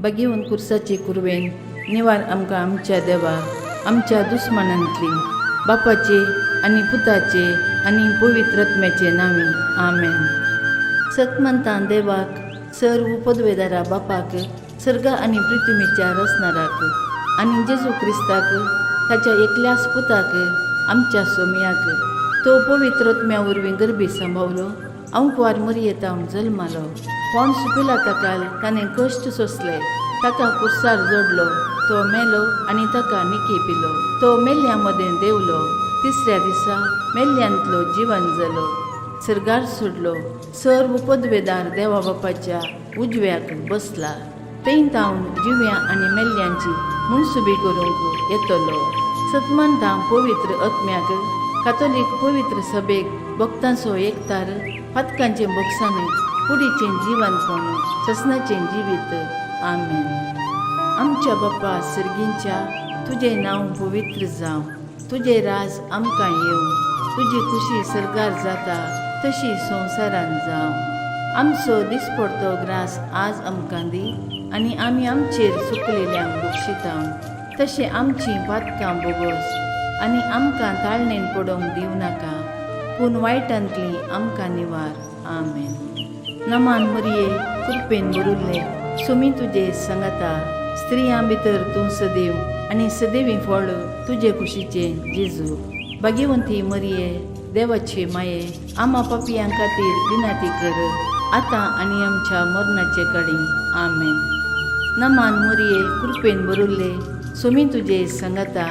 बघिवन कुर्साची कुरवेन निवार आमकां आमच्या देवा आमच्या दुस्मनांतली बापाचे आनी पुताचे आनी पवित्र आत्म्याचे नांवी आमेन. सतमंता देवाक सर्व पदवेदारा बापाक सर्ग आनी पृथ्वीच्या रचणाराक आनी जेजू क्रिस्ताक ताच्या एकल्याच पुताक आमच्या सोमयाक तो पवित्र आत्म्या वरवीं गर्भी सांबावलो अंकवार मरयेतावन जल्मालो. पोंस पिलाताकाल ताणें कश्ट सोंसले, ताका कुर्सार जोडलो, तो मेलो आनी ताका निकी पिलो. तो मेल्ल्या मदें देवलो, तिसऱ्या दिसा मेल्ल्यांतलो जिवन जालो, सर्गार सोडलो, सर्व पदवेदार देवा बापाच्या उजव्याक बसला. थंय तावन जिव्या आनी मेल्ल्यांची मुनसुबी करूंक येतलो. सतमंता पवित्र आत्म्याक कातोलीक पवित्र सभेक भक्तांचो एकतार पातकांचे बोगसाने कुडीचें जिवनपण ससनाचें जिवीत आमेन. आमच्या बापा सर्गींच्या तुजें नांव पवित्र जावं, तुजें राज आमकां येवं, तुजी खुशी सर्गार जाता तशी संवसारान जावं. आमचो दिसपडतो ग्रास आज आमकां दी आनी आमी आमचेर चुकलेल्यांक बक्षितां, तशें आमचीं पातकां बोगोस आनी आमकां ताळणेन पडोवंक दिवं नाका, पूण वायटांतली आमकां निवार आमेन. नमान मरिये कृपेन भरुल्ले सुमी तुजे सांगाता, स्त्रियां भितर तूं सदैव आनी सदैवी फळ तुजे कुशीचें जेजू. भाग्यवंती मरिये देवाचे माये आमा पापियां खातीर विनाती कर, आतां आनी आमच्या मरणाचे काळी आमेन. नमान मरिये कृपेन भरुल्ले सुमी तुजे सांगाता,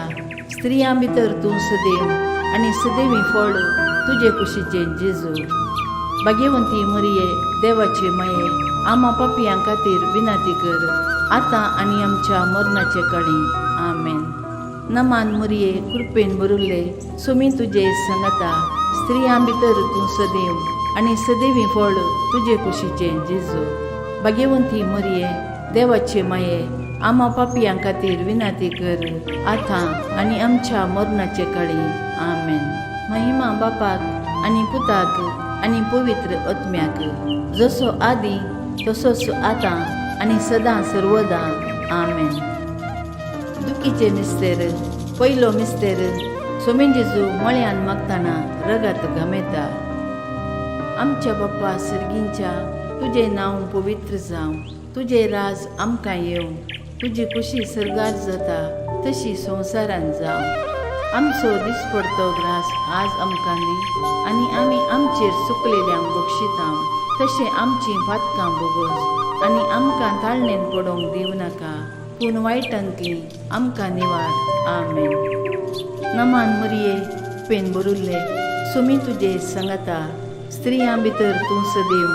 स्त्रियां भितर तूं सदैव आनी सदैवी फळ तुजे कुशीचें जेजू. भाग्यवंती मरिये देवाचे माये आमा पापियां खातीर विनाती कर, आतां आनी आमच्या मरणाचे काळी आमेन. नमान मरिये कृपेन भरुल्ले सुमी तुजे सांगाता, स्त्रियां भितर तूं सदैव आनी सदैवी फळ तुजे कुशीचें जेजू. भाग्यवंती मरिये देवाचे माये आमा पापियां खातीर विनाती कर, आतां आनी आमच्या मरणाचे काळी आमेन. महिमा बापाक आनी पुताक आनी पवित्र आत्म्याक, जसो आदी तसोच आतां आनी सदां सर्वदा आमेन. दुखीचे मिस्तेर पयलो मिस्तेर सोमेन जेजू मळ्यान मागतना रगत घामेता. आमच्या बाप्पा सर्गींच्या तुजें नांव पवित्र जावं, तुजें राज आमकां येवं, तुजी खुशी सर्गार जाता तशी संवसारान जावं. आमचो दिसपडतो ग्रास आज आमकां दी आनी आमी आमचेर चुकलेल्यांक बक्षितां, तशें आमचीं पातकां बोगोस आनी आमकां ताळणेन पडोवंक दिवं नाका, पूण वायटांतली आमकां निवार आमेन. नमान मरिये पेन भरुल्ले सुमी तुजे सांगाता, स्त्रियां भितर तूं सदैव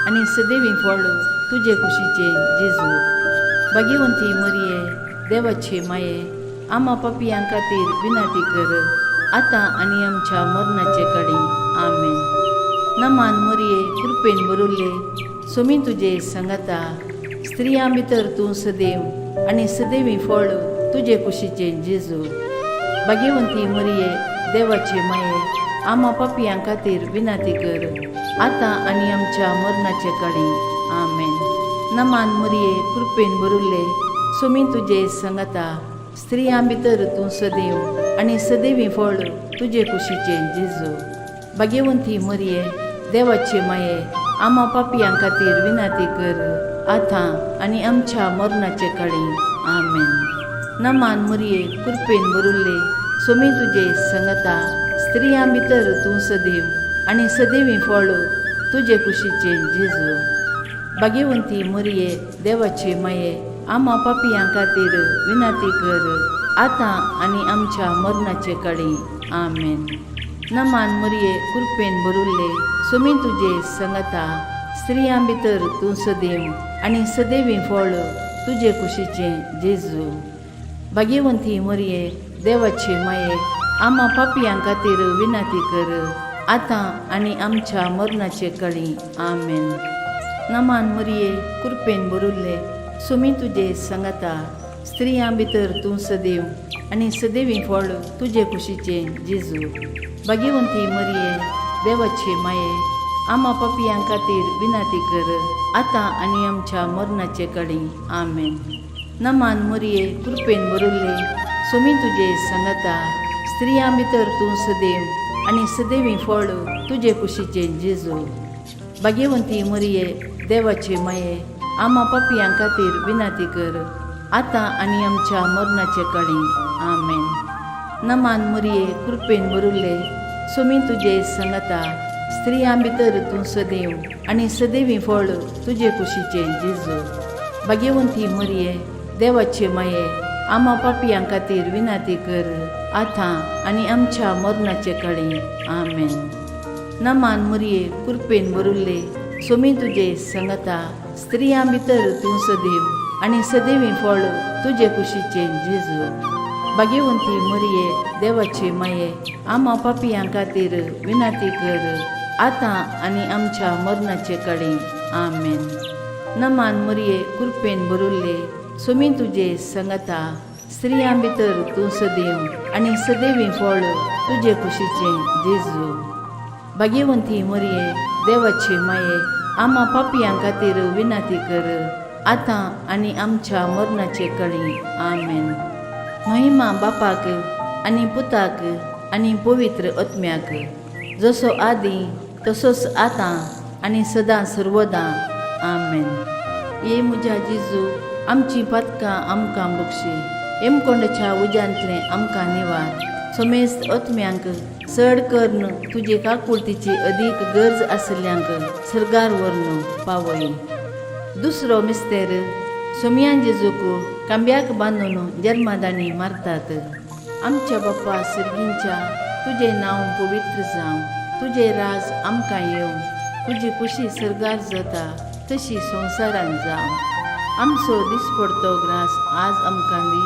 आनी सदैवी फळ तुजे कुशीचें जेजू. भाग्यवंती मरिये देवाचे माये आमा पापियां खातीर विनाती कर, आतां आनी आमच्या मरणाचे काळी आमेन. नमान मरिये कृपेन भरुल्ले सुमी तुजे सांगाता, स्त्रियां भितर तूं सदैव आनी सदैवी फळ तुजे कुशीचें जेजू. भाग्यवंती मरिये देवाचे माये आमा पापियां खातीर विनाती कर, आतां आनी आमच्या मरणाचे काळी आमेन. नमान मरिये कृपेन भरुल्ले सुमी तुजे सांगाता, स्त्रियां भितर तूं सदैव आनी सदैवी फळ तुजे कुशीचें जेजू. भाग्यवंती मरिये देवाचे माये आमा पापियां खातीर विनाती कर, आतां आनी आमच्या मरणाचे काळी आमेन. नमान मरिये कृपेन भरुल्ले सुमी तुजे सांगाता, स्त्रियां भितर तूं सदैव आनी सदैवी फळ तुजे कुशीचें जेजू. भाग्यवंती मरिये देवाचे माये आमा पापियां खातीर विनाती कर, आतां आनी आमच्या मरणाचे काळी आमेन. नमान मरिये कृपेन भरुल्ले सुमी तुजे सांगाता, स्त्रियां भितर तूं सदैव आनी सदैवी फळ तुजे कुशीचें जेजू. भाग्यवंती मरिये देवाचे माये आमा पापियां खातीर विनाती कर, आतां आनी आमच्या मरणाचे काळी आमेन. नमान मरिये कृपेन भरुल्ले सुमी तुजे सांगाता, स्त्रियां भितर तूं सदैव आनी सदैवी फळ तुजे कुशीचें जेजू. भाग्यवंती मरिये देवाचे माये आम्हा पापियां खातीर विनंती कर, आता आनी आमच्या मरणाचे कडी. आमेन. नमान मरिये, कृपेन भरिल्ले, सोमी तुजे संगता, स्त्रियां भितर तूं सदैव आनी सदैवी फळ तुजे कुशीचे जेजू. भाग्यवंती मरिये, देवाचे माये, आम्हा पापियां खातीर विनंती कर, आता आनी आमच्या मरणाचे कडी. आमेन. नमान मरिये, कृपेन भरिल्ले, सोमी तुजे संगता, स्त्रियां भितर तूं सदैव आनी सदैवी फळ तुजे कुशीचे जेजू. भाग्यवंती मरिये, देवाचे माये, आम्हा पापियां खातीर विनंती कर, आता आनी आमच्या मरणाचे कडी. आमेन. नमान मरिये, कृपेन भरिल्ले, सोमी तुजे संगता, स्त्रियां भितर तूं सदैव आनी सदैवी फळ तुजे कुशीचे जेजू. भाग्यवंती मरिये, देवाचे माये, आम्हा पापियां खातीर विनंती कर, आता आनी आमच्या मरणाचे कडी. आमेन. नमान मरिये, कृपेन भरिल्ले, सोमी तुजे संगता, स्त्रियां भितर तूं सदैव आनी सदैवी फळ तुजे कुशीचे जेजू. भाग्यवंती मरिये, देवाचे माये, आम्हा पापियां खातीर विनंती कर, आता आनी आमच्या मरणाचे कडी. आमेन. महिमा बापाक आनी पुताक आनी पवित्र आत्म्याक, जसो आदी तसोच आता आनी सदां सर्वदा. आमेन. ये म्हज्या जेजू, आमची पातकां आमकां बक्षी, हेमकोंडाच्या उज्यांतले आमकां निवार. समेस्त आत्म्यांक चड कर्ण तुजे काकुळतीची अदीक गरज आसल्यांक सर्गार व्हरून पावय. दुसरो मिस्तेर, सोमयां जेजूक कांब्याक बांदून जल्मादानी मारतात. आमच्या बाप्पा सर्गींच्या, तुजें नांव पवित्र जावं, तुजें राज आमकां येवं, तुजी कुशी सर्गार जाता तशी संवसारांत जावं. आमचो दिसपडतो ग्रास आज आमकां दी,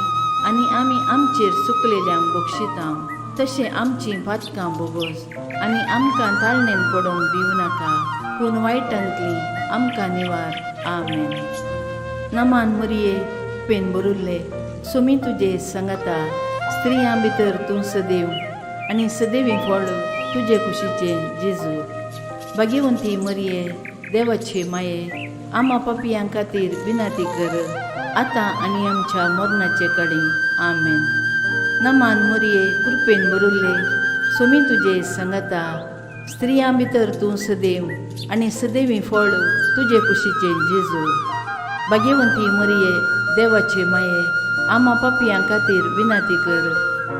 आनी आमी आमचेर चुकलेल्यांक बक्षिता, तशें आमचीं पातकां बोगोस आनी आमकां ताळणेन पडोवंक दिवं नाका, पूण वायटांतली आमकां निवार. आमेन. नमान मरिये, कृपेन भरिल्ले, सोमी तुजे संगता, स्त्रियां भितर तूं सदैव आनी सदैवी फळ तुजे कुशीचे जेजू. भाग्यवंती मरिये, देवाचे माये, आम्हा पापियां खातीर विनंती कर, आता आनी आमच्या मरणाचे कडी. आमेन. नमान मरिये, कृपेन भरिल्ले, सोमी तुजे संगता, स्त्रियां भितर तूं सदैव आनी सदैवी फळ तुजे कुशीचे जेजू. भाग्यवंती मरिये, देवाचे माये, आम्हा पापियां खातीर विनंती कर,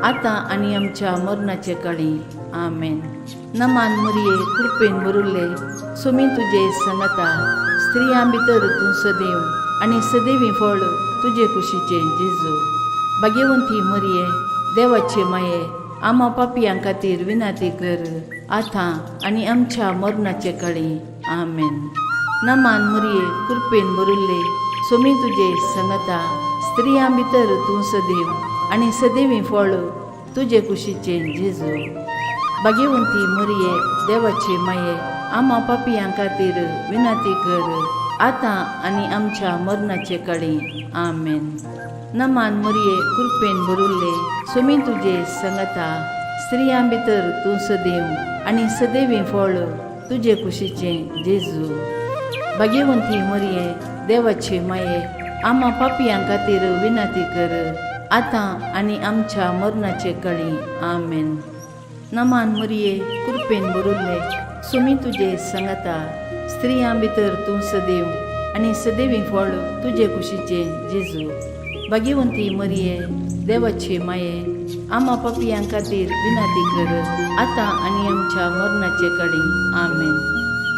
आता आनी आमच्या मरणाचे कडी. आमेन. नमान मरिये, कृपेन भरिल्ले, सोमी तुजे संगता, स्त्रियां भितर तूं सदैव आनी सदैवी फळ तुजे कुशीचे जेजू. भाग्यवंती मरिये, देवाचे माये, आम्हा पापियां खातीर विनंती कर, आता आनी आमच्या मरणाचे कडी. आमेन. नमान मरिये, कृपेन भरिल्ले, सोमी तुजे संगता, स्त्रियां भितर तूं सदैव आनी सदैवी फळ तुजे कुशीचे जेजू. भाग्यवंती मरिये, देवाचे माये, आम्हा पापियां खातीर विनंती कर, आता आनी आमच्या मरणाचे कडी. आमेन. नमान मरिये, कृपेन भरिल्ले, सोमी तुजे संगता, स्त्रियां भितर तूं सदैव आनी सदैवी फळ तुजे कुशीचे जेजू. भाग्यवंती मरिये, देवाचे माये, आम्हा पापियां खातीर विनंती कर, आता आनी आमच्या मरणाचे कडी. आमेन. नमान मरिये, कृपेन भरिल्ले, सोमी तुजे संगता, स्त्रियां भितर तूं सदैव आनी सदैवी फळ तुजे कुशीचे जेजू. भाग्यवंती मरिये, देवाचे माये, आम्हा पापियां खातीर विनंती कर, आता आनी आमच्या मरणाचे कडी. आमेन.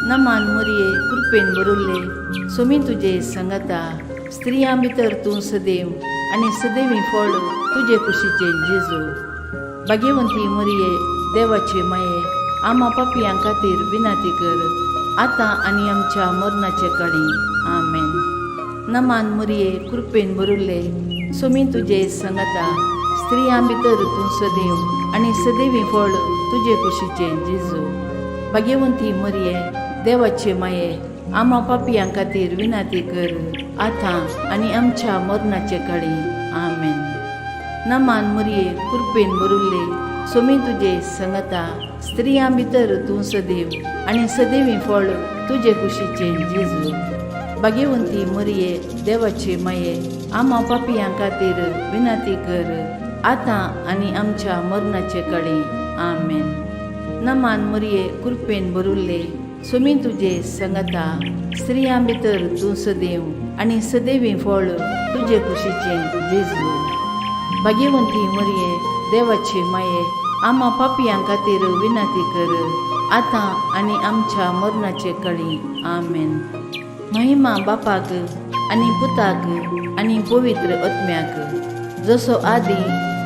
नमान मरिये, कृपेन भरिल्ले, सोमी तुजे संगता, स्त्रियां भितर तूं सदैव आनी सदैवी फळ तुजे कुशीचे जेजू. भाग्यवंती मरिये, देवाचे माये, आम्हा पापियां खातीर विनंती कर, आता आनी आमच्या मरणाचे कडी. आमेन. नमान मरिये, कृपेन भरिल्ले, सोमी तुजे संगता, स्त्रियां भितर तूं सदैव आनी सदैवी फळ तुजे कुशीचे जेजू. भाग्यवंती मरिये, देवाचे माये, आम्हा पापियां खातीर विनंती कर, आता आनी आमच्या मरणाचे कडी. आमेन. नमान मरिये, कृपेन भरिल्ले, सोमी तुजे संगता, स्त्रियां भितर तूं सदैव आनी सदैवी फळ तुजे कुशीचे जेजू. भाग्यवंती मरिये, देवाचे माये, आम्हा पापियां खातीर विनंती कर, आतां आनी आमच्या मरणाचे काळी. आमेन. नमान मरिये, कृपेन भरुल्ले, सुमी तुजे संगता, स्त्रियां भितर तूं सदैव आनी सदैवी फळ तुजे कुशीचे जेजू. भाग्यवंती मरिये, देवाचे माये, आम्हा पापियां खातीर विनंती कर, आतां आनी आमच्या मरणाचे काळी. आमेन. महिमा बापाक आनी पुताक आनी पवित्र आत्म्याक, जसो आदी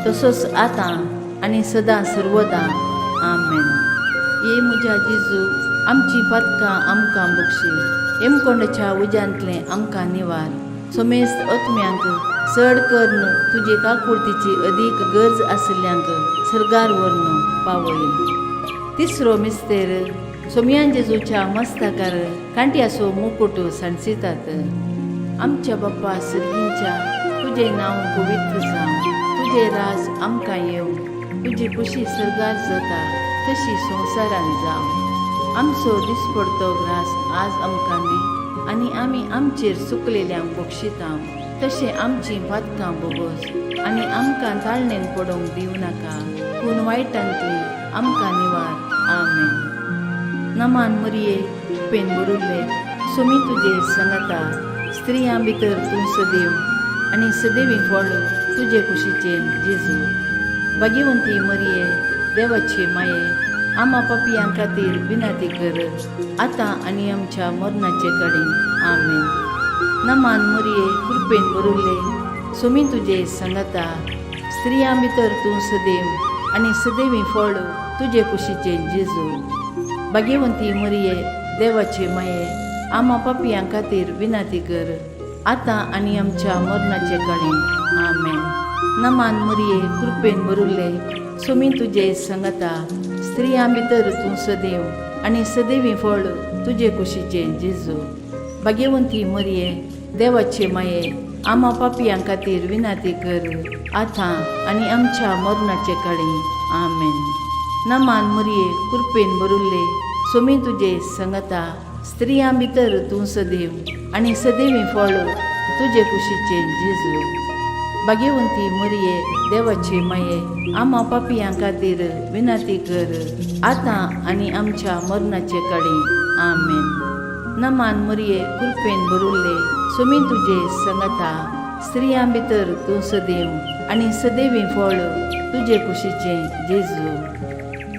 तसोच आतां आनी सदां सर्वदा. आमेन. ये म्हज्या जेजू, आमची पातकां आमकां बक्षी, हेमकोंडाच्या उज्यांतले आमकां निवार. सोमेस्त आत्म्यांक चड करून तुजे काकुळतीची अदीक गरज आसल्यांक सर्गार व्हरून पावय. तिसरो मिस्तेर, सोमयान जेजूच्या मस्तकार कांट्याचो मुकुट सांडसितात. आमच्या बाप्पा सर्गींच्या, तुजे नांव पवित्र जावं, तुजे राज आमकां येवं, तुजी खुशी सर्गार जाता तशी संवसारान जावं. आमचो दिसपडतो ग्रास आज आमकां दी, आनी आमी आमचेर चुकलेल्यांक बक्षिता, तशें आमची पातकां बोगोस आनी आमकां ताळणेन पडोवंक दिवं नाका, पूण वायटांतली आमकां निवार. आमेन. नमान मरिये, कृपेन भरुल्ले, सुमी तुजे संगता, स्त्रियां भितर तूं सदैव आनी सदैवी फळ तुजे कुशीचे जेजू. भाग्यवंती मरिये, देवाचे माये, आम्हा पापियां खातीर विनंती कर, आतां आनी आमच्या मरणाचे काळी. आमेन. नमान मरिये, कृपेन भरुल्ले, सुमी तुजे संगता, स्त्रियां भितर तूं सदैव आनी सदैवी फळ तुजे कुशीचे जेजू. भाग्यवंती मरिये, देवाचे माये, आम्हा पापियां खातीर विनंती कर, आतां आनी आमच्या मरणाचे काळी. आमेन. नमान मरिये, कृपेन भरुल्ले, सुमी तुजे संगता, स्त्रियां भितर तूं सदैव आनी सदैवी फळ तुजे कुशीचे जेजू. भाग्यवंती मरिये, देवाचे माये, आम्हा पापियां खातीर विनंती कर, आतां आनी आमच्या मरणाचे काळी. आमेन. नमान मरिये, कृपेन भरुल्ले, सुमी तुजे संगता, स्त्रियां भितर तूं सदैव आनी सदैवी फळ तुजे कुशीचे जेजू. भाग्यवंती मरिये, देवाचे माये, आम्हा पापियां खातीर विनंती कर, आतां आनी आमच्या मरणाचे काळी. आमेन. नमान मरिये, कृपेन भरुल्ले, सुमी तुजे संगता, स्त्रियां भितर तूं सदैव आनी सदैवी फळ तुजे कुशीचे जेजू.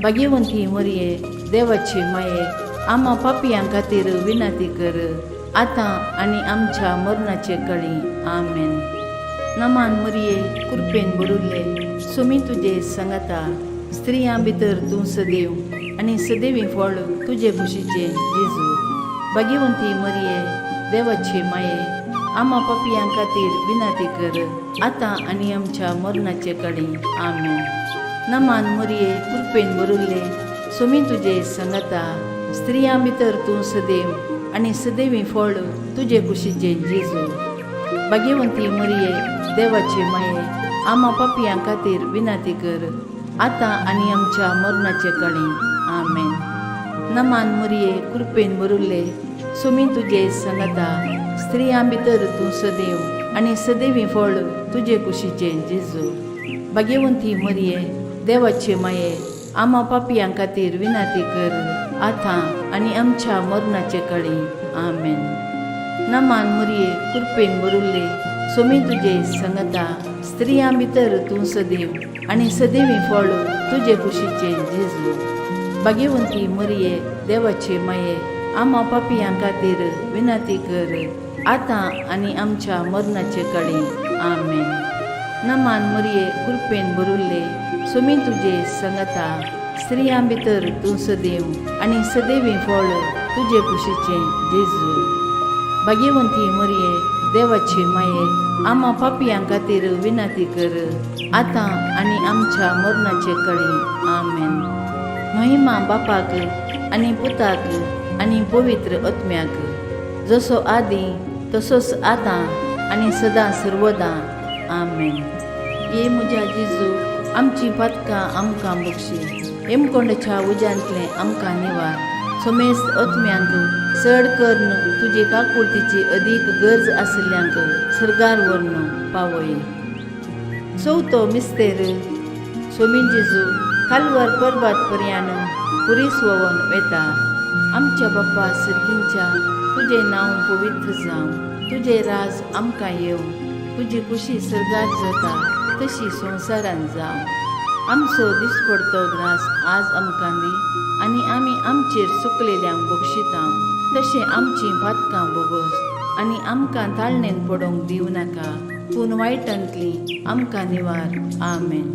भाग्यवंती मरिये, देवाचे माये, आम्हा पापियां खातीर विनंती कर, आतां आनी आमच्या मरणाचे काळी. आमेन. नमान मरिये, कृपेन भरुल्ले, सुमी तुजे संगता, स्त्रियां भितर तूं सदैव आनी सदैवी फळ तुजे कुशीचे जेजू. भाग्यवंती मरिये, देवाचे माये, आम्हा पापियां खातीर विनंती कर, आतां आनी आमच्या मरणाचे काळी. आमेन. नमान मरिये, कृपेन भरुल्ले, सुमी तुजे संगता, स्त्रियां भितर तूं सदैव आनी सदैवी फळ तुजे कुशीचे जेजू. भाग्यवंती मरिये, देवाचे माये, आम्हा पापियां खातीर विनंती कर, आतां आनी आमच्या मरणाचे काळी. आमेन. नमान मरिये, कृपेन भरुल्ले, सुमी तुजे संगता, स्त्रियां भितर तूं सदैव आनी सदैवी फळ तुजे कुशीचे जेजू. भाग्यवंती मरिये, देवाचे माये, आम्हा पापियां खातीर विनंती कर, आतां आनी आमच्या मरणाचे काळी. आमेन. नमान मरिये, कृपेन भरुल्ले, सुमी तुजे संगता, स्त्रियां भितर तूं सदैव आनी सदैवी फळ तुजे कुशीचे जेजू. भाग्यवंती मरिये, देवाचे माये, आम्हा पापियां खातीर विनंती कर, आतां आनी आमच्या मरणाचे काळी. आमेन. नमान मरिये, कृपेन भरुल्ले, सुमी तुजे संगता, स्त्रियां भितर तूं सदैव आनी सदैवी फळ तुजे कुशीचे जेजू. भाग्यवंती मरिये, देवाचे माये, आम्हा पापियां खातीर विनंती कर, आतां आनी आमच्या मरणाचे काळी. आमेन. महिमा बापाक आनी पुताक आनी पवित्र आत्म्याक, जसो आदी तसोच आतां आनी सदां सर्वदा. आमेन. ये म्हज्या जेजू, आमची पातकां आमकां बक्षी, हेमकोंडाच्या उज्यांतले आमकां निवार. सोमेस्त अत्म्यांक चड कर्ण तुजे काकुळतीची अदीक गरज आसल्यांक सर्गार व्हरून पावय. चवथो मिस्तेर सोमी जेजू कालवार पर्वत पर्यान पुरीस व्होवन वेता. आमच्या बाप्पा सर्गींच्या तुजें नांव पवित्र जावं. तुजें राज आमकां येवं. तुजी खुशी सर्गार जाता तशी संवसारान जावं. आमचो दिसपडतो ग्रास आज आमकां दी आनी आमी आमचेर चुकलेल्यांक बक्षिता. तशें आमचीं पातकां बोगस आनी आमकां ताळणेन पडोवंक दिवं नाका, पूण वायटांतली आमकां निवार. आमेन.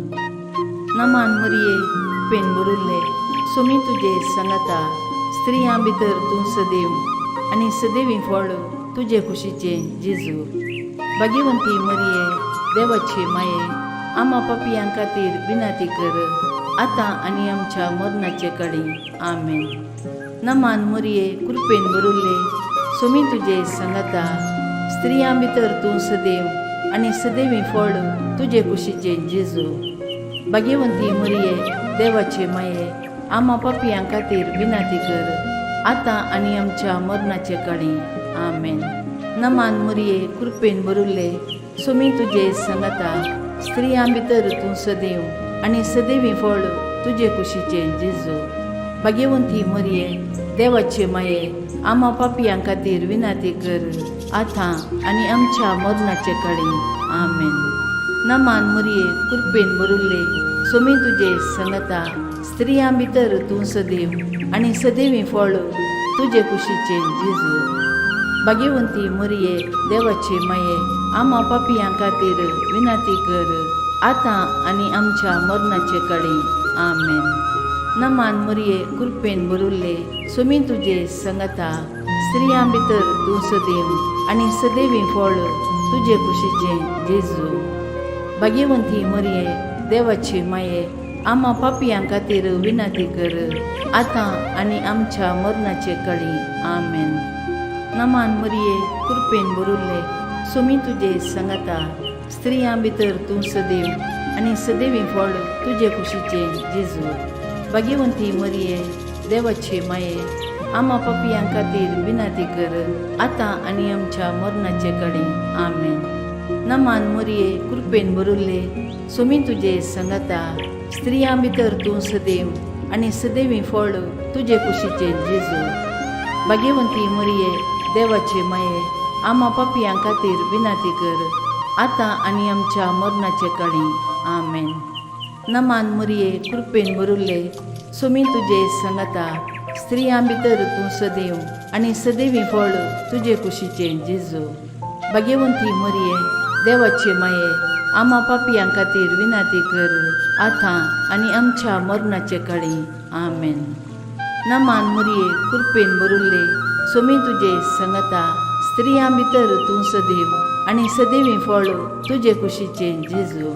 नमान मरिये पेन बरुल्ले सोमी तुजे सांगाता. स्त्रियां भितर तूं सदैव आनी सदैवी फळ तुजे कुशीचें जेजू. भाग्यवंती मरिये देवाचे माये आम्हा पापियां खातीर विनाती कर, आतां आनी आमच्या मरणाचे काळी. आमेन. नमान मरिये कृपेन बरुल्ले सोमी तुजे सांगाता. स्त्रियां भितर तूं सदैव आनी सदैवी फळ तुजे कुशीचें जेजू. भाग्यवंती मरिये देवाचे माये आम्हा पापियां खातीर विनाती कर, आतां आनी आमच्या मरणाचे काळी. आमेन. नमान मरिये कृपेन बरुल्ले सोमी तुजे सांगाता. स्त्रियां भितर तूं सदैव आनी सदैवी फळ तुजे कुशीचें जेजू. भाग्यवंती मरिये देवाचे माये आम्हा पापियां खातीर विनाती कर, आतां आनी आमच्या मरणाचे काळी. आमेन. नमान मरिये कृपेन बरुल्ले सोमी तुजे सांगाता. स्त्रियां भितर तूं सदैव आनी सदैवी फळ तुजे कुशीचें जेजू. भाग्यवंती मरिये देवाचे माये आम्हा पापियां खातीर विनाती कर, आतां आनी आमच्या मरणाचे काळी. आमेन. नमान मरिये कृपेन बरुल्ले सोमी तुजे सांगाता. स्त्रियां भितर तूं सदैव आनी सदैवी फळ तुजे कुशीचें जेजू. भाग्यवंती मरिये देवाचे माये आम्हा पापियां खातीर विनाती कर, आतां आनी आमच्या मरणाचे काळी. आमेन. नमान मरिये कृपेन बरुल्ले सोमी तुजे सांगाता. स्त्रियां भितर तूं सदैव आनी सदैवी फळ तुजे कुशीचें जेजू. भाग्यवंती मरिये देवाचे माये आम्हा पापियां खातीर विनाती कर, आतां आनी आमच्या मरणाचे काळी. आमेन. नमान मरिये कृपेन बरुल्ले सोमी तुजे सांगाता. स्त्रियां भितर तूं सदैव आनी सदैवी फळ तुजे कुशीचें जेजू. भाग्यवंती मरिये देवाचे माये आम्हा पापियां खातीर विनाती कर, आतां आनी आमच्या मरणाचे काळी. आमेन. नमान मरिये कृपेन बरुल्ले सोमी तुजे सांगाता. स्त्रियां भितर तूं सदैव आनी सदैवी फळ तुजे कुशीचें जेजू. भाग्यवंती मरिये देवाचे माये आम्हा पापियां खातीर विनाती कर, आतां आनी आमच्या मरणाचे काळी. आमेन. नमान मरिये कृपेन बरुल्ले सोमी तुजे सांगाता. स्त्रियां भितर तूं सदैव आनी सदैवी फळ तुजे कुशीचें जेजू.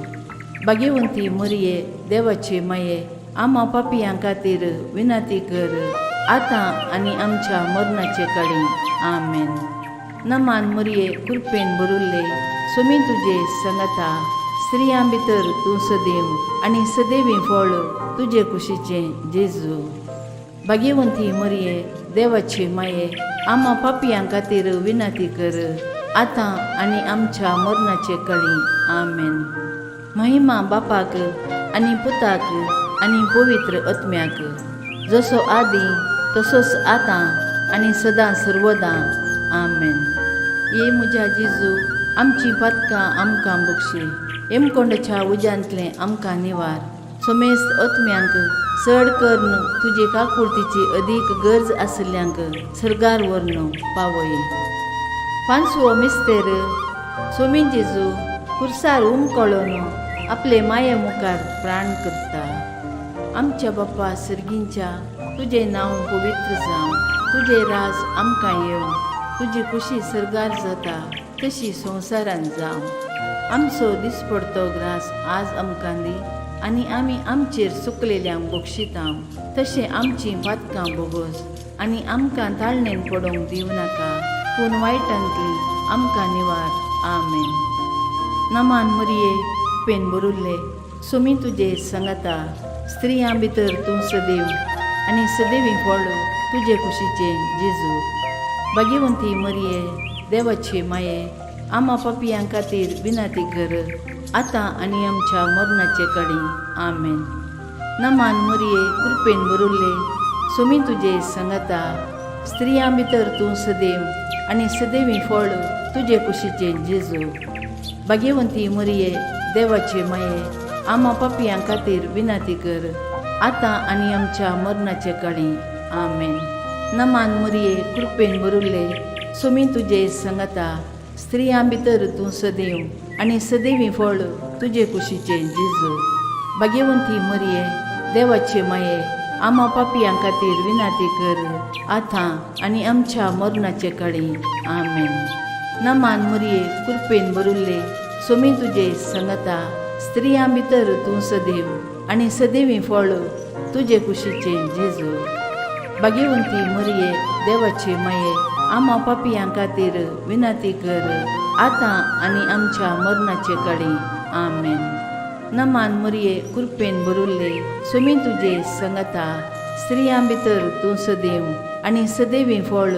भाग्यवंती मरिये देवाचे माये आम्हा पापियां खातीर विनाती कर, आतां आनी आमच्या मरणाचे काळी. आमेन. नमान मरिये कृपेन बरुल्ले सोमी तुजे सांगाता. स्त्रियां भितर तूं सदैव आनी सदैवी फळ तुजे कुशीचें जेजू. भाग्यवंती मरिये देवाचे माये आम्हा पापियां खातीर विनाती कर, आतां आनी आमच्या मरणाचे काळी. आमेन. महिमा बापाक आनी पुताक आनी पवित्र आत्म्याक, जसो आदी तसोच आतां आनी सदां सर्वदा. आमेन. ये म्हज्या जेजू आमची पातकां आमकां बक्षी. हेमकोंडाच्या उज्यांतले आमकां निवार. सोमेस्त आत्म्यांक चड कर्ण तुजे काकुळतीची अदीक गरज आसल्यांक सर्गार व्हरून पावय. पांचवो मिस्तेर सोमी जेजू खुर्सार उमकळोन आपले माये मुखार प्राण करता. आमच्या बाप्पा सर्गींच्या तुजें नांव पवित्र जावं. तुजें राज आमकां येवं. तुजी खुशी सर्गार जाता तशी संवसारान जावं. आमचो दिसपडतो ग्रास आज आमकां दी आनी आमी आमचेर चुकलेल्यांक बक्षिता. तशें आमचीं पातकां बोगस आनी आमकां ताळणेन पडोवंक दिवं नाका, पूण वायटांतली आमकां निवार. आमेन. नमान मरिये पेन बरुल्ले सोमी तुजे सांगाता. स्त्रियां भितर तूं सदैव आनी सदैवी फळ तुजे कुशीचे जेजू. भाग्यवंती मरिये, देवाचे माये, आम्हा पापियां खातीर विनाती कर, आतां आनी आमच्या मरणाचे कडेन. आमेन. नमान मरिये, कृपेन भरुल्ले, सोमी तुजे संगता, स्त्रियां भितर तूं सदैव आनी सदैवी फळ तुजे कुशीचे जेजू. भाग्यवंती मरिये, देवाचे माये, आम्हा पापियां खातीर विनाती कर, आतां आनी आमच्या मरणाचे कडेन. आमेन. नमान मरिये, कृपेन भरुल्ले, सोमी तुजे संगता, स्त्रियां भितर तूं सदैव आनी सदैवी फळ तुजे कुशीचे जेजू. भाग्यवंती मरिये, देवाचे माये, आम्हा पापियां खातीर विनाती कर, आतां आनी आमच्या मरणाचे कडेन. आमेन. नमान मरिये, कृपेन भरुल्ले, सोमी तुजे संगता, स्त्रियां भितर तूं सदैव आनी सदैवी फळ तुजे कुशीचे जेजू. भाग्यवंती मरिये, देवाचे माये, आम्हा पापियां खातीर विनाती कर, आतां आनी आमच्या मरणाचे कडेन. आमेन. नमान मरिये, कृपेन भरुल्ले, सोमी तुजे संगता, स्त्रियां भितर तूं सदैव आनी सदैवी फळ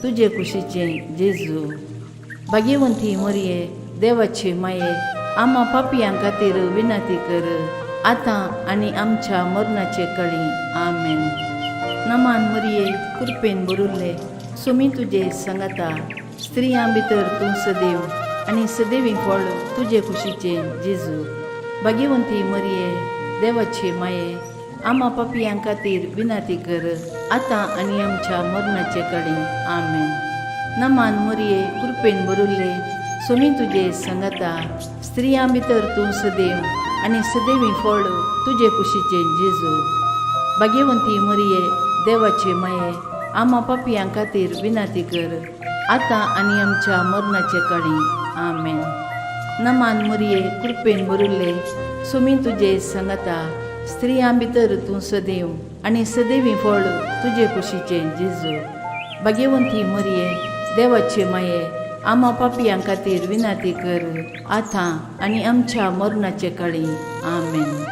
तुजे कुशीचे जेजू. भाग्यवंती मरिये, देवाचे माये, आम्हा पापियां खातीर विनाती कर, आतां आनी आमच्या मरणाचे कडेन. आमेन. नमान मरिये, कृपेन भरुल्ले, सोमी तुजे संगता, स्त्रियां भितर तूं सदैव आनी सदैवी फळ तुजे कुशीचे जेजू. भाग्यवंती मरिये, देवाचे माये, आम्हा पापियां खातीर विनाती कर, आतां आनी आमच्या मरणाचे कडेन. आमेन. नमान मरिये, कृपेन भरुल्ले, सोमी तुजे संगता, स्त्रियां भितर तूं सदैव आनी सदैवी फळ तुजे कुशीचे जेजू. भाग्यवंती मरिये, देवाचे माये, आम्हा पापियां खातीर विनाती कर, आतां आनी आमच्या मरणाचे कडेन. आमेन. नमान मरिये, कृपेन भरुल्ले, सोमी तुजे संगता, स्त्रियां भितर तूं सदैव आनी सदैवी फळ तुजे कुशीचे जेजू. भाग्यवंती मरिये, देवाचे माये, आम्हा पापियां खातीर विनाती कर, आतां आनी आमच्या मरणाचे कडेन. आमेन.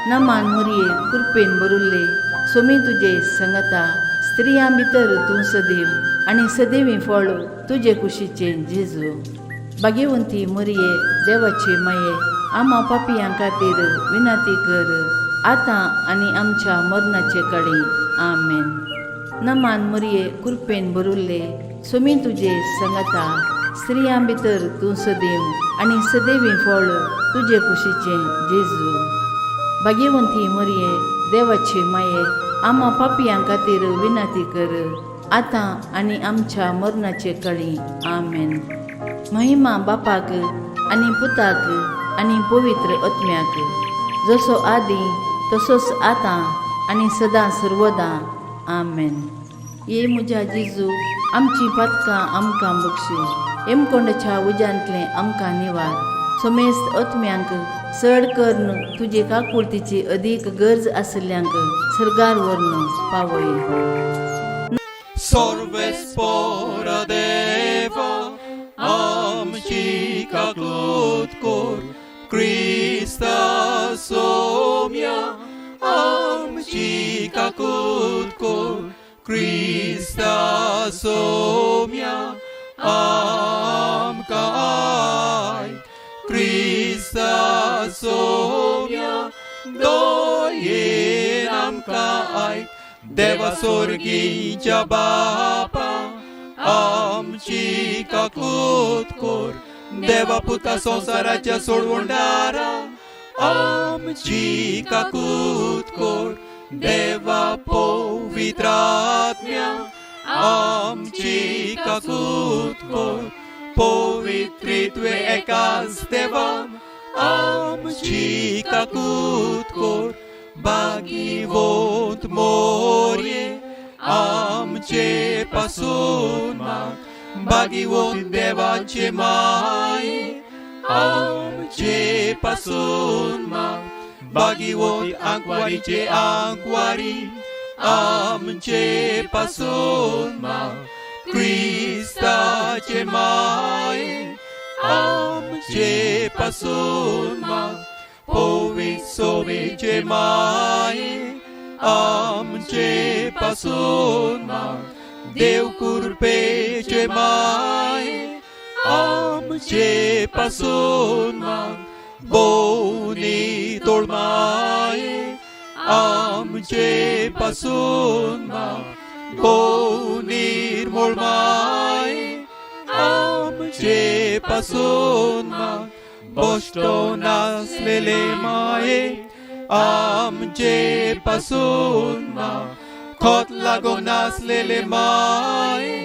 नमान मरिये, कृपेन भरुल्ले, सोमी तुजे संगता, स्त्रियां भितर तूं सदैव आनी सदैवी फळ तुजे कुशीचे जेजू. भाग्यवंती मरिये, देवाचे माये, आम्हा पापियां खातीर विनाती कर, आतां आनी आमच्या मरणाचे कडेन. आमेन. नमान मरिये, कृपेन भरुल्ले, सोमी तुजे संगता, स्त्रियां भितर तूं सदैव आनी सदैवी फळ तुजे कुशीचे जेजू. भाग्यवंती मरिये, देवाचे माये, आम्हा पापियां खातीर विनाती कर, आतां आनी आमच्या मरणाचे कडेन. आमेन. महिमा बापाक आनी पुताक आनी पवित्र आत्म्याक, जसो आदी तसोच आतां आनी सदां सर्वदा. आमेन. ये म्हज्या जेजू, आमची पातकां आमकां बक्षी, हेमकोंडाच्या उज्यांतले आमकां निवार, समेस्त आत्म्यांक चड करून तुजे काकुळतीची अदीक गरज आसल्यांक सर्गार व्हरून पावय. सर्वेस्परा देवा, आमची काकुळत कोर, क्रिस्ता सोम्या, आमची काकुळत कोर, क्रिस्ता सोम्या, आमकां आय, क्रिस्ता सोम्या, दयेन आमकां आय. देवा स्वर्गीच्या बापा, आमची काकुळत कोर, देवा पुता संसाराच्या सोडवणदारा, आमची काकुळत कोर, देवा पवित्र आत्म्या, आमची काकुळत कोर, पवित्रित्वे एकाच देवा, आमची काकुळत कोर. भाग्यवंत मोरये, आमचे पासून माग, भाग्यवंत देवाचे माये, आमचे पासून माग, भाग्यवंत आंकवारीचे आंकवारी, आमचे पासून माग, क्रिस्ताचे माये, आमचे पासून माग, पोवीत सोबेचे माये आमचे पासून माग देव कृपेचे माये आमचे पासून माग बोनी तोळमाये आमचे पासून माग बोनीर माये आमचे पासून माग बोष्टो नासलेले माये आमचे पासून माग खोत लागो नासलेले माये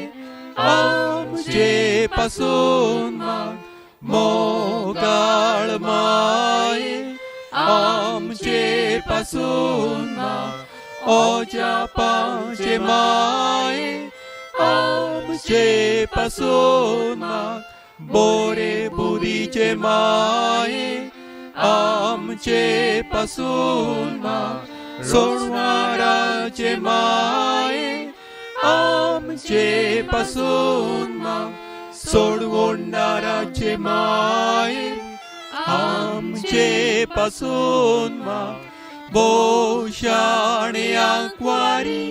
आमचे पासून माग मोगाळ माये आमचे पासून माग ओजापाचे माये आमचे पासून माग बोरे बुदीचे माये आमचे पासून माग सोडवाराचे माये आमचे पासून माग सोडवणाराचे माये आमचे पासून माग बोशाणे आंकवारी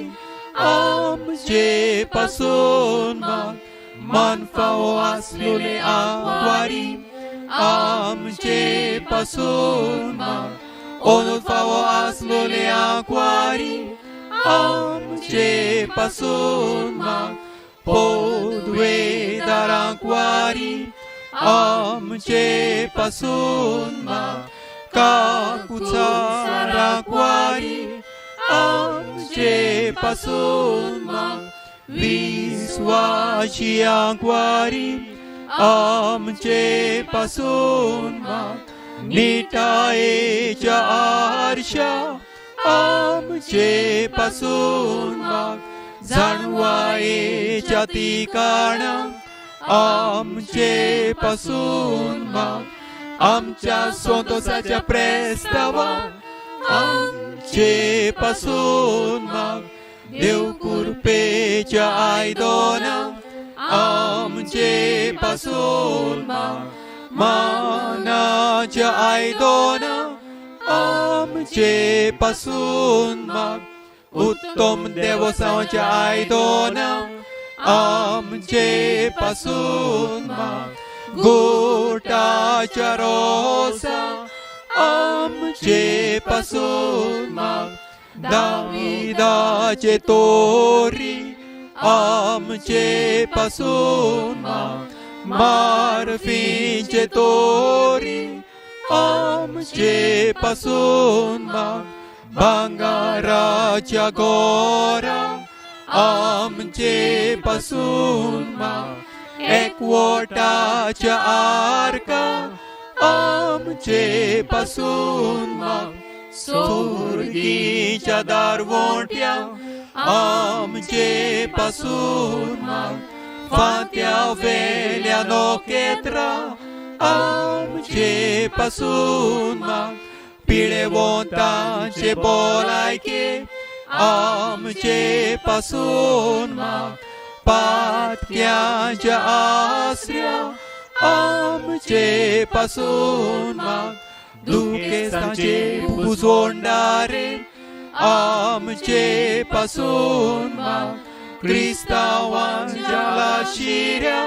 आमचे पासून माग मन फावो आसलेले आंकवारी आमचे पासून माग ओनोत फावो आसलेले आंकवारी आमचे पासून माग पोदवे दारांकवारी आमचे पासून माग काकुचारांकवारी आमचे पासून माग विश्वाची आंकवारी आमचे पासून माग निटायेच्या आरशा आमचे पासून माग जाणवायेच्या ठिकाणा आमचे पासून माग आमच्या संतोषाच्या प्रेस्तावा आमचे पासून माग देव कृपेच्या आयदोना आमचे पासून माग मानाच्या आयदोना आमचे पासून माग उत्तम देवसांच्या आयदोना आमचे पासून माग गोटाच्या रोसा आमचे पासून माग दाविदाचे तोरी आमचे पासून माग मार्फीचे तोरी आमचे पासून माग भांगाराच्या गोरा आमचे पासून माग एकवटाच्या आरका आमचे पासून माग सुर्गीच्या दारवोंट्या आमचे पासून माग फात्या वेल्या नोकेत्रा आमचे पासून माग पिळे वोंतांचे बोलायके आमचे पासून माग पातक्याच्या आसऱ्या आमचे पासून माग दुखेसांचे पुजोंडारे आमचे पासून माग क्रिस्तावांच्या लाशिऱ्या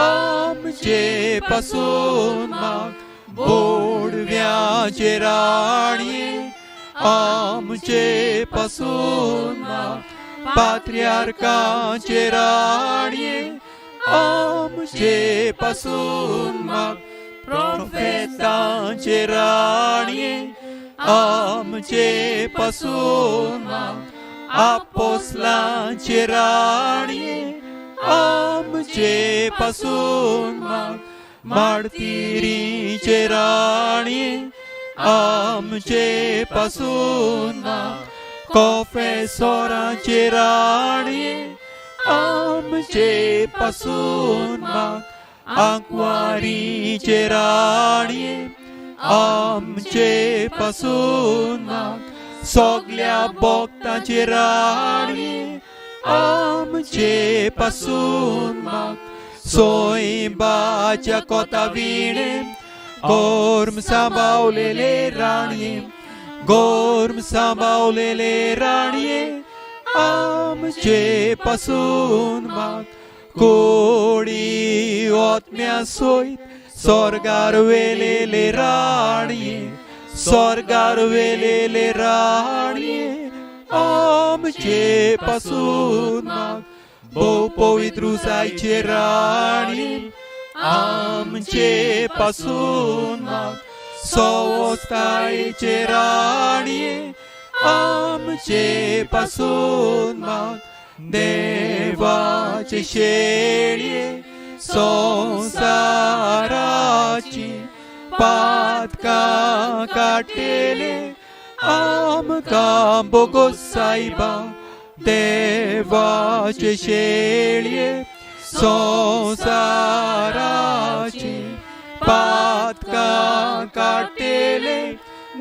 आमचे पासून माग बोडव्याचे राणये आमचे पासून माग पात्र्यार्काचे राणये आमचे पासून माग प्रोफेतांचे राणये आमचे पासून माग आपोस्लांचे राणये आमचे पासून माग मार्तिरीचे राणये आमचे पासून माग कॉफेसोराचे राणये आमचे पासून माग आंकवारीचे राणये आमचे पासून माग सगल्या भक्तांचे राणये आमचे पासून माग सोयबाच्या कोता विणे गोर्म सांभाळलेले राणीये, गोर्म सांभाळलेले राणीये, आमचे पासून माग कोडी ओतम्या सोयीत स्वर्गार वेलेले राणीये, स्वर्गार वेलेले राणीये, आमचे पासून माग भोव पवित्र उसायचे राणीये, आमचे पासून माग सवस्तायचे राणीये, आमचे पासून माग देवाचे शेळये संसाराची पातकां काटेले आमकां बोगोस सायबा, देवाचे शेळये संसाराची पातकां काटेले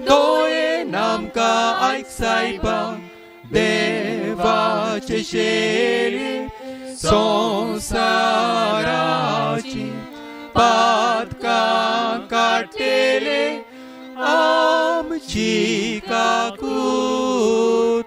दोळेन आमकां आयक सायबा, देवाचे शेळये संसाराची पातकां काटेले आमची काकूट